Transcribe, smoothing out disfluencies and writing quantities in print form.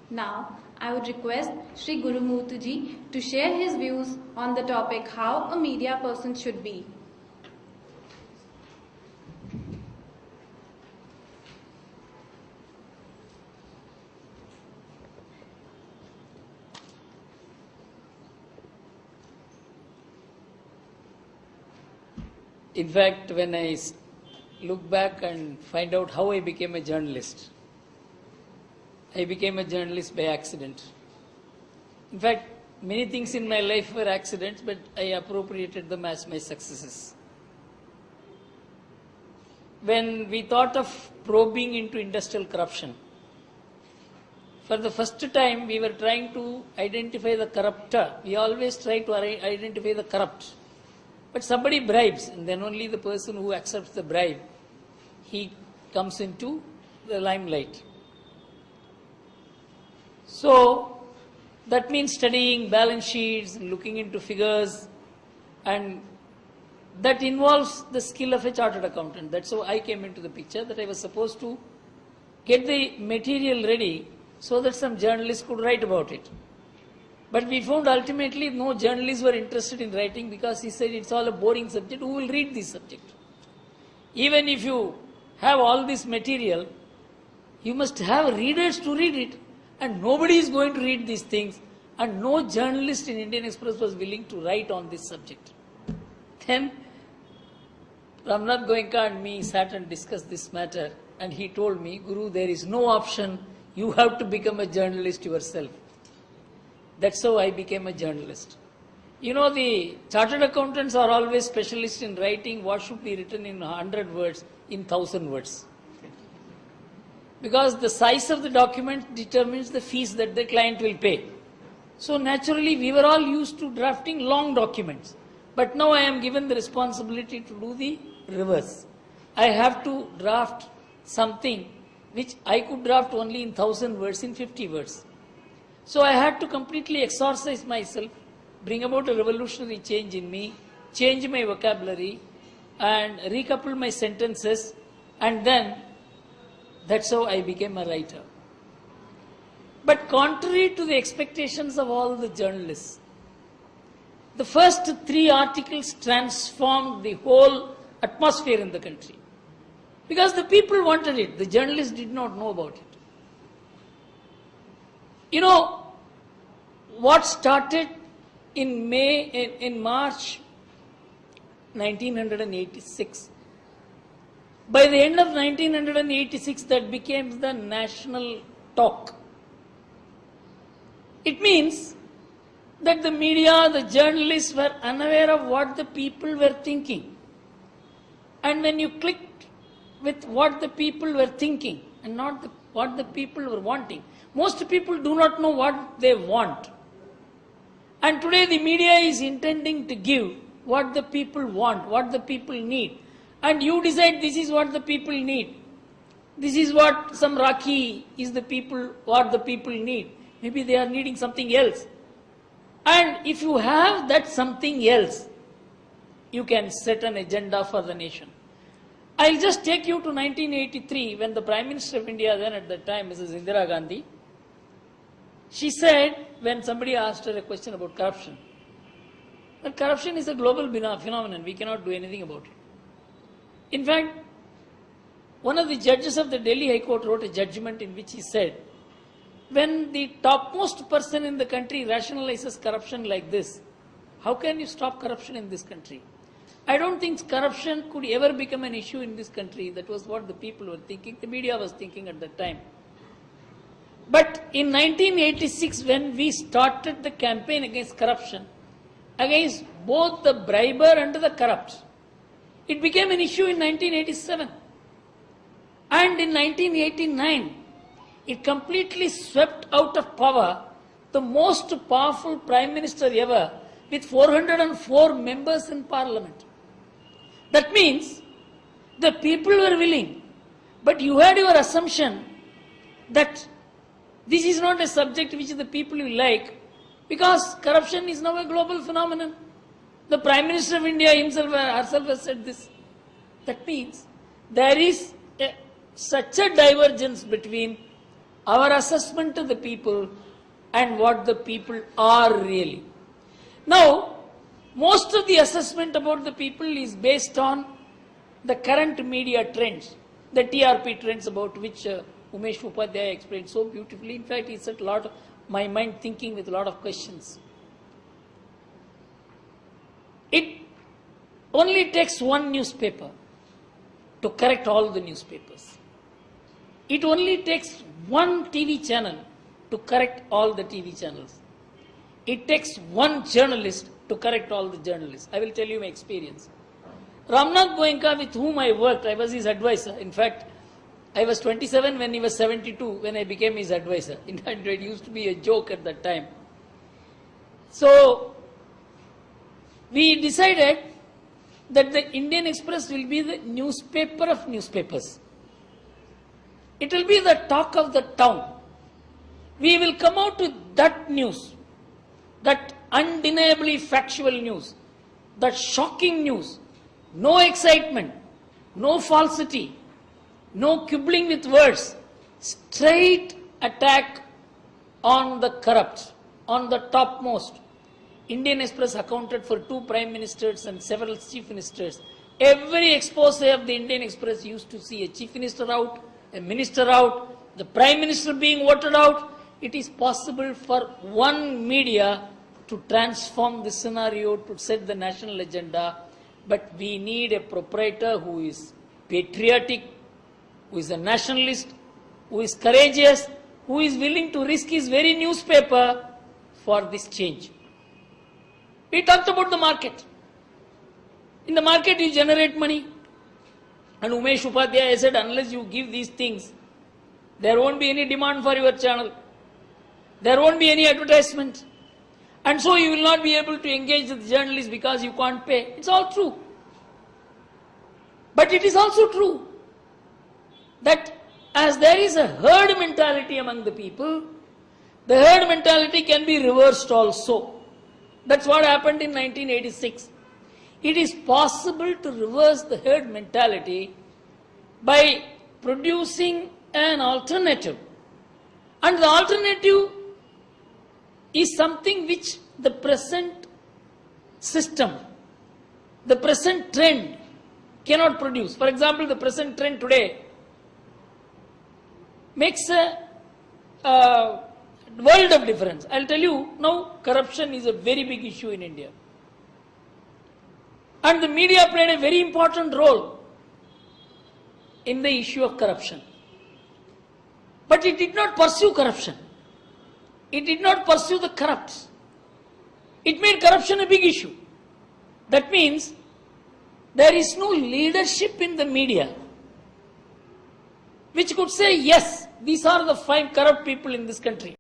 Now, I would request Sri Gurumurthu ji to share his views on the topic how a media person should be. In fact, when I look back and find out how I became a journalist, I became a journalist by accident. In fact, many things in my life were accidents, but I appropriated them as my successes. When we thought of probing into industrial corruption, for the first time we were trying to identify the corrupter. We always try to identify the corrupt. But somebody bribes, and then only the person who accepts the bribe, he comes into the limelight. So, that means studying balance sheets, looking into figures, and that involves the skill of a chartered accountant. That's how I came into the picture, that I was supposed to get the material ready so that some journalists could write about it. But we found ultimately no journalists were interested in writing because he said it's all a boring subject. Who will read this subject? Even if you have all this material, you must have readers to read it. And nobody is going to read these things. And no journalist in Indian Express was willing to write on this subject. Then Ramnath Goenka and me sat and discussed this matter. And he told me, Guru, there is no option. You have to become a journalist yourself. That's how I became a journalist. You know, the chartered accountants are always specialists in writing what should be written in 100 words, in 1000 words. Because the size of the document determines the fees that the client will pay. So naturally, we were all used to drafting long documents. But now I am given the responsibility to do the reverse. I have to draft something which I could draft only in 1000 words, in 50 words. So I had to completely exorcise myself, bring about a revolutionary change in me, change my vocabulary, and recouple my sentences, and then that's how I became a writer. But contrary to the expectations of all the journalists, the first 3 articles transformed the whole atmosphere in the country. Because the people wanted it, the journalists did not know about it. You know, what started in March 1986, by the end of 1986, that became the national talk. It means that the media, the journalists were unaware of what the people were thinking. And when you clicked with what the people were thinking and not what the people were wanting, most people do not know what they want. And today the media is intending to give what the people want, what the people need. And you decide this is what the people need. This is what some Rakhi is the people, what the people need. Maybe they are needing something else. And if you have that something else, you can set an agenda for the nation. I'll just take you to 1983 when the Prime Minister of India then at that time, Mrs. Indira Gandhi, she said, when somebody asked her a question about corruption, that corruption is a global phenomenon, we cannot do anything about it. In fact, one of the judges of the Delhi High Court wrote a judgment in which he said, when the topmost person in the country rationalizes corruption like this, how can you stop corruption in this country? I don't think corruption could ever become an issue in this country. That was what the people were thinking, the media was thinking at that time. But in 1986, when we started the campaign against corruption, against both the briber and the corrupt, it became an issue in 1987. And in 1989, it completely swept out of power the most powerful Prime Minister ever with 404 members in Parliament. That means the people were willing, but you had your assumption that this is not a subject which the people will like, because corruption is now a global phenomenon. The Prime Minister of India himself herself has said this. That means there is such a divergence between our assessment of the people and what the people are really. Now, most of the assessment about the people is based on the current media trends, the TRP trends about which Umesh Upadhyaya explained so beautifully. In fact, he set a lot of my mind thinking with a lot of questions. It only takes one newspaper to correct all the newspapers. It only takes one TV channel to correct all the TV channels. It takes one journalist to correct all the journalists. I will tell you my experience. Ramnath Goenka, with whom I worked, I was his advisor. In fact, I was 27 when he was 72 when I became his advisor. In fact, it used to be a joke at that time. So, we decided that the Indian Express will be the newspaper of newspapers. It will be the talk of the town. We will come out with that news, that undeniably factual news, that shocking news, no excitement, no falsity, no quibbling with words, straight attack on the corrupt, on the topmost. Indian Express accounted for 2 prime ministers and several chief ministers. Every expose of the Indian Express used to see a chief minister out, a minister out, the prime minister being voted out. It is possible for one media to transform the scenario, to set the national agenda, but we need a proprietor who is patriotic, who is a nationalist, who is courageous, who is willing to risk his very newspaper for this change. We talked about the market. In the market you generate money. And Umesh Upadhyaya said, unless you give these things, there won't be any demand for your channel. There won't be any advertisement. And so you will not be able to engage with journalists because you can't pay. It's all true. But it is also true that as there is a herd mentality among the people, the herd mentality can be reversed also. That's what happened in 1986. It is possible to reverse the herd mentality by producing an alternative. And the alternative is something which the present system, the present trend cannot produce. For example, the present trend today makes a world of difference. I'll tell you, now corruption is a very big issue in India. And the media played a very important role in the issue of corruption. But it did not pursue corruption. It did not pursue the corrupt. It made corruption a big issue. That means there is no leadership in the media which could say, yes, these are the 5 corrupt people in this country.